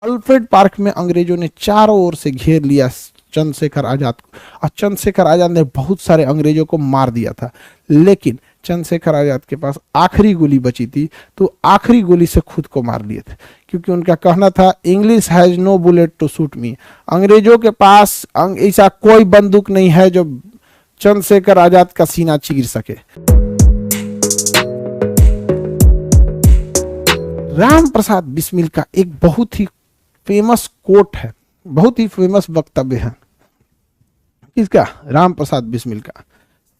Alfred park में अंग्रेजों ने चारों ओर से घेर लिया चंद्रशेखर आजाद को, और चंद्रशेखर आजाद ने बहुत सारे अंग्रेजों को मार दिया था। लेकिन चंद्रशेखर आजाद के पास आखिरी गोली बची थी, तो आखिरी गोली से खुद को मार लिए थे, क्योंकि उनका कहना था English has no bullet to shoot me, अंग्रेजों के पास ऐसा कोई बंदूक नहीं है जो चंद्रशेखर आजाद का सीना चीर सके। राम प्रसाद बिस्मिल का एक बहुत ही फेमस कोट है, बहुत ही फेमस वक्तव्य है। किसका? राम प्रसाद बिस्मिल का।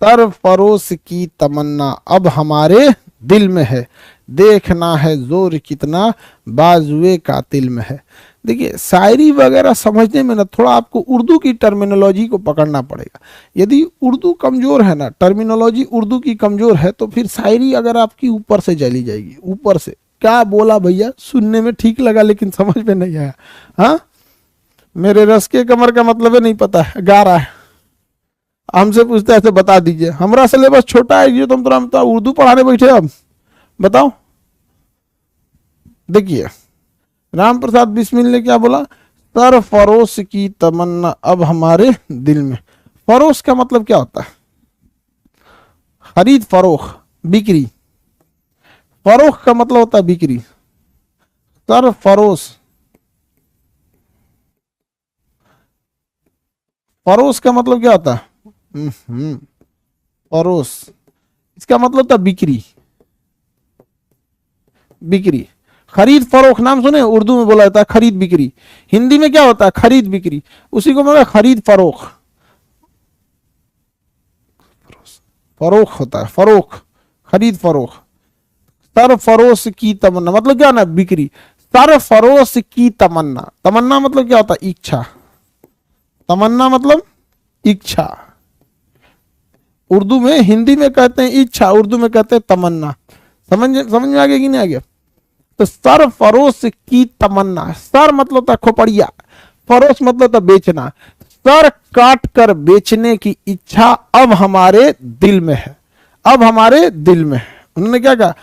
सरफरोश की तमन्ना अब हमारे दिल में है, देखना है जोर कितना बाजुए कातिल में है। देखिए, शायरी वगैरह समझने में ना थोड़ा आपको उर्दू की टर्मिनोलॉजी को पकड़ना पड़ेगा। यदि उर्दू कमजोर है ना, टर्मिनोलॉजी उर्दू की कमजोर है, तो फिर शायरी अगर आपकी ऊपर से चली जाएगी। ऊपर से क्या बोला भैया, सुनने में ठीक लगा लेकिन समझ में नहीं आया। हाँ, मेरे रस के कमर का मतलब है नहीं पता है, गा रहा है, हमसे पूछते हैं तो बता दीजिए। हमारा सिलेबस छोटा है, ये तुम तुरंत उर्दू पढ़ाने बैठे अब बताओ। देखिए, राम प्रसाद बिस्मिल ने क्या बोला? सरफरोश की तमन्ना अब हमारे दिल में। फरोश का मतलब क्या होता है? खरीद फरोख, बिक्री। फरोख का मतलब होता है बिक्री। सरफरोश, फरोश का मतलब क्या होता है? फरोश, इसका मतलब था बिक्री। बिक्री, खरीद फरोख नाम सुने? उर्दू में बोला जाता है खरीद बिक्री। हिंदी में क्या होता है? खरीद बिक्री। उसी को मतलब खरीद फरोख। फरोख होता है, फरोख, खरीद फरोख। सरफरोश की तमन्ना मतलब क्या ना? बिक्री। सरफरोश की तमन्ना, तमन्ना मतलब क्या होता है? इच्छा। तमन्ना मतलब इच्छा। उर्दू में, हिंदी में कहते हैं इच्छा, उर्दू में कहते हैं तमन्ना। समझ में आ गया कि नहीं आ गया? तो सरफरोश की तमन्ना, सर मतलब था खोपड़िया, फरोश मतलब था बेचना। सर काट कर बेचने की इच्छा अब हमारे दिल में है, अब हमारे दिल में है। उन्होंने क्या कहा?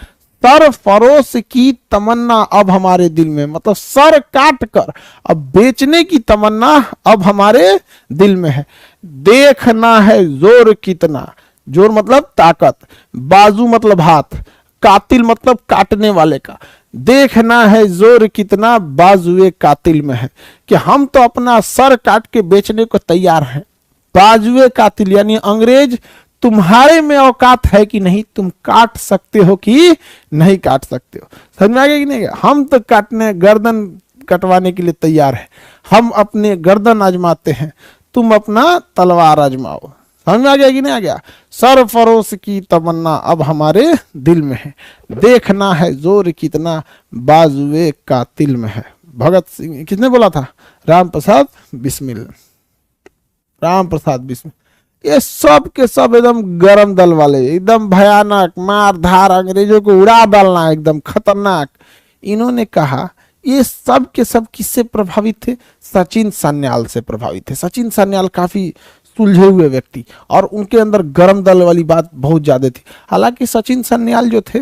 सरफरोश की तमन्ना अब हमारे दिल में, मतलब सर काट कर अब बेचने की तमन्ना अब हमारे दिल में है। देखना है जोर कितना, जोर मतलब ताकत, बाजू मतलब हाथ, कातिल मतलब काटने वाले का। देखना है जोर कितना बाजुए कातिल में है, कि हम तो अपना सर काट के बेचने को तैयार हैं। बाजुए कातिल यानी अंग्रेज तुम्हारे में औकात है कि नहीं, तुम काट सकते हो कि नहीं काट सकते हो। समझ में आ गया कि नहीं? हम तो काटने, गर्दन कटवाने के लिए तैयार है। हम अपने गर्दन आजमाते हैं, तुम अपना तलवार आजमाओ। समझ में आ गया कि नहीं आ गया? सरफरोश की तमन्ना अब हमारे दिल में है, देखना है जोर कितना बाजुए कातिल में है। भगत सिंह, किसने बोला था? राम प्रसाद बिस्मिल। राम प्रसाद बिस्मिल। ये सब के सब एकदम गरम दल वाले, एकदम भयानक, मार धार, अंग्रेजों को उड़ा डालना, एकदम खतरनाक। इन्होंने कहा, ये सब के सब किससे प्रभावित थे? सचिन सान्याल से प्रभावित थे। सचिन सान्याल काफी सुलझे हुए व्यक्ति, और उनके अंदर गरम दल वाली बात बहुत ज्यादा थी। हालांकि सचिन सान्याल जो थे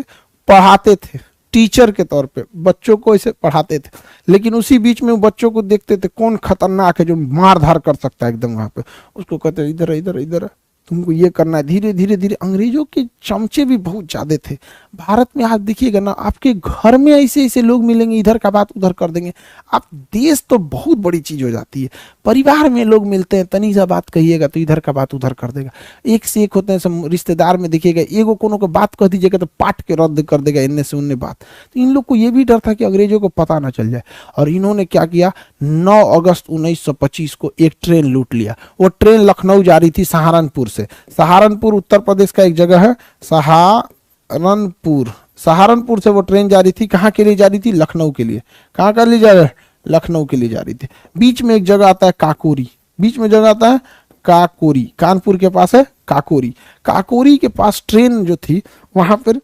पढ़ाते थे, टीचर के तौर पे बच्चों को ऐसे पढ़ाते थे, लेकिन उसी बीच में वो बच्चों को देखते थे कौन खतरनाक है जो मार धार कर सकता है एकदम, वहां पे उसको कहते इधर इधर इधर तुमको ये करना है। धीरे धीरे धीरे अंग्रेजों के चमचे भी बहुत ज्यादा थे। भारत में आप देखिएगा ना, आपके घर में ऐसे ऐसे लोग मिलेंगे, इधर का बात उधर कर देंगे। आप देश तो बहुत बड़ी चीज हो जाती है। परिवार में लोग मिलते हैं, तनी सा बात कहिएगा तो इधर का बात उधर कर देगा। एक से एक होते हैं सब रिश्तेदार में, देखिएगा एगो कोनो को बात कह दीजिएगा तो पाट के रद्द कर देगा इनने से उनने बात। तो इन लोग को ये भी डर था कि अंग्रेजों को पता ना चल जाए, और इन्होंने क्या किया? 9 अगस्त 1925 को एक ट्रेन लूट लिया। वो ट्रेन लखनऊ जा रही थी सहारनपुर से। सहारनपुर उत्तर प्रदेश का एक जगह है, सहारनपुर। सहारनपुर से वो ट्रेन जा रही थी, कहाँ के लिए जा रही थी? लखनऊ के लिए। कहाँ के लिए जा रही? लखनऊ के लिए जा रही थी। बीच में एक जगह आता है काकोरी, बीच में जगह आता है काकोरी, कानपुर के पास है काकोरी। काकोरी के पास ट्रेन जो थी, वहां पर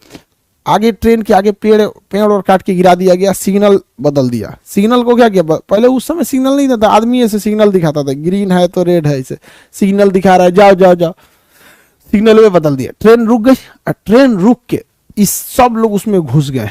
आगे ट्रेन के आगे पेड़ और काट के गिरा दिया गया, सिग्नल बदल दिया। सिग्नल को क्या किया? पहले उस समय सिग्नल नहीं था, आदमी ऐसे सिग्नल दिखाता था, ग्रीन है तो रेड है, ऐसे सिग्नल दिखा रहा है, जाओ जाओ जाओ, सिग्नल में बदल दिया। ट्रेन रुक गई, और ट्रेन रुक के इस सब लोग उसमें घुस गए।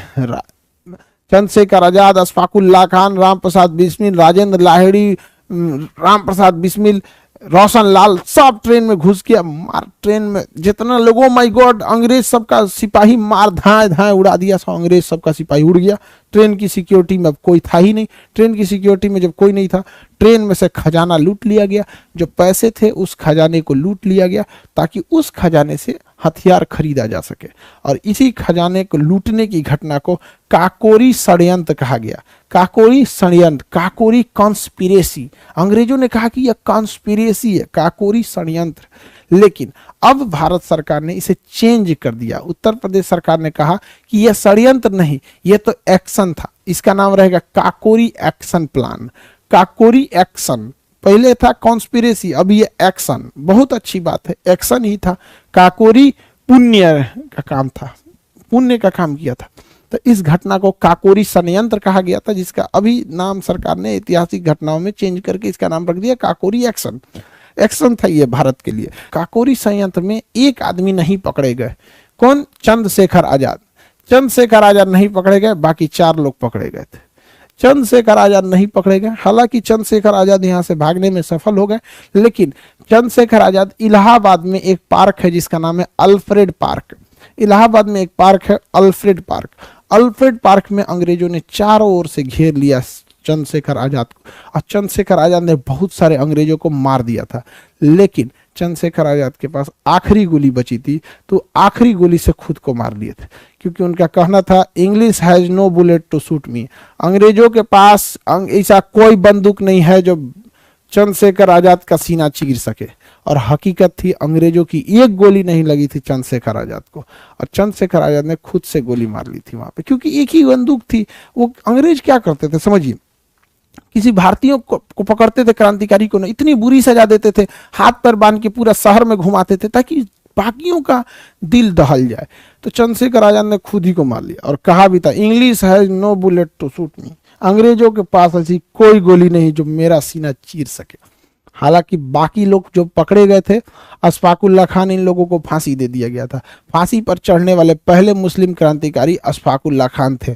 चंद्रशेखर आजाद, अशफाकुल्ला खान, राम प्रसाद बिस्मिल, राजेंद्र लाहिड़ी, राम प्रसाद बिस्मिल, रोशन लाल, सब ट्रेन में घुस गया। मार ट्रेन में जितना लोगों, माय गॉड, अंग्रेज सबका सिपाही मार धाए धाए उड़ा दिया। सब अंग्रेज सबका सिपाही उड़ गया। ट्रेन की सिक्योरिटी में अब कोई था ही नहीं। ट्रेन की सिक्योरिटी में जब कोई नहीं था, ट्रेन में से खजाना लूट लिया गया। जो पैसे थे उस खजाने को लूट लिया गया ताकि उस खजाने से हथियार खरीदा जा सके। और इसी खजाने को लूटने की घटना को काकोरी षड्यंत्र कहा गया। काकोरी षड्यंत्र, काकोरी कॉन्स्पिरेसी। अंग्रेजों ने कहा कि यह कॉन्स्पिरेसी है, काकोरी षड्यंत्र। लेकिन अब भारत सरकार ने इसे चेंज कर दिया। उत्तर प्रदेश सरकार ने कहा कि यह षड्यंत्र नहीं, यह तो एक्शन था। इसका नाम रहेगा Kakori action plan. Kakori action, पहले था कॉन्स्पिरेसी, अब ये एक्शन। बहुत अच्छी बात है, एक्शन ही था। काकोरी पुण्य का काम था, पुण्य का काम किया था। तो इस घटना को काकोरी षड्यंत्र कहा गया था, जिसका अभी नाम सरकार ने ऐतिहासिक घटनाओं में चेंज करके इसका नाम रख दिया काकोरी एक्शन। एक्शन था ये भारत के लिए। काकोरी षड्यंत्र में एक आदमी नहीं पकड़े गए। कौन? चंद्रशेखर आजाद। चंद्रशेखर आजाद नहीं पकड़े गए, बाकी 4 लोग पकड़े गए थे। चंद्रशेखर आजाद नहीं पकड़े गए। हालांकि चंद्रशेखर आजाद यहां से भागने में सफल हो गए, लेकिन चंद्रशेखर आजाद इलाहाबाद में एक पार्क है जिसका नाम है अल्फ्रेड पार्क। इलाहाबाद में एक पार्क है अल्फ्रेड पार्क। अल्फ्रेड पार्क में अंग्रेजों ने चारों ओर से घेर लिया चंद्रशेखर आजाद को, और चंद्रशेखर आजाद ने बहुत सारे अंग्रेजों को मार दिया था। लेकिन चंद्रशेखर आजाद के पास आखिरी गोली बची थी, तो आखिरी गोली से खुद को मार लिए थे, क्योंकि उनका कहना था English has no bullet to shoot me. अंग्रेजों के पास ऐसा कोई बंदूक नहीं है जो चंद्रशेखर आजाद का सीना चीर सके। और हकीकत थी, अंग्रेजों की एक गोली नहीं लगी थी चंद्रशेखर आजाद को, और चंद्रशेखर आजाद ने खुद से गोली मार ली थी वहां पे, क्योंकि एक ही बंदूक थी। वो अंग्रेज क्या करते थे समझिए, किसी भारतीयों को पकड़ते थे, क्रांतिकारी को नहीं, इतनी बुरी सजा देते थे, हाथ पर बांध के पूरा शहर में घुमाते थे ताकि बाकियों का दिल दहल जाए। तो चंद्रशेखर आजाद ने खुद ही को मार लिया, और कहा भी था English has no bullet to shoot me. अंग्रेजों के पास ऐसी कोई गोली नहीं जो मेरा सीना चीर सके। हालांकि बाकी लोग जो पकड़े गए थे, अशफाकुल्ला खान, इन लोगों को फांसी दे दिया गया था। फांसी पर चढ़ने वाले पहले मुस्लिम क्रांतिकारी अशफाकुल्ला खान थे।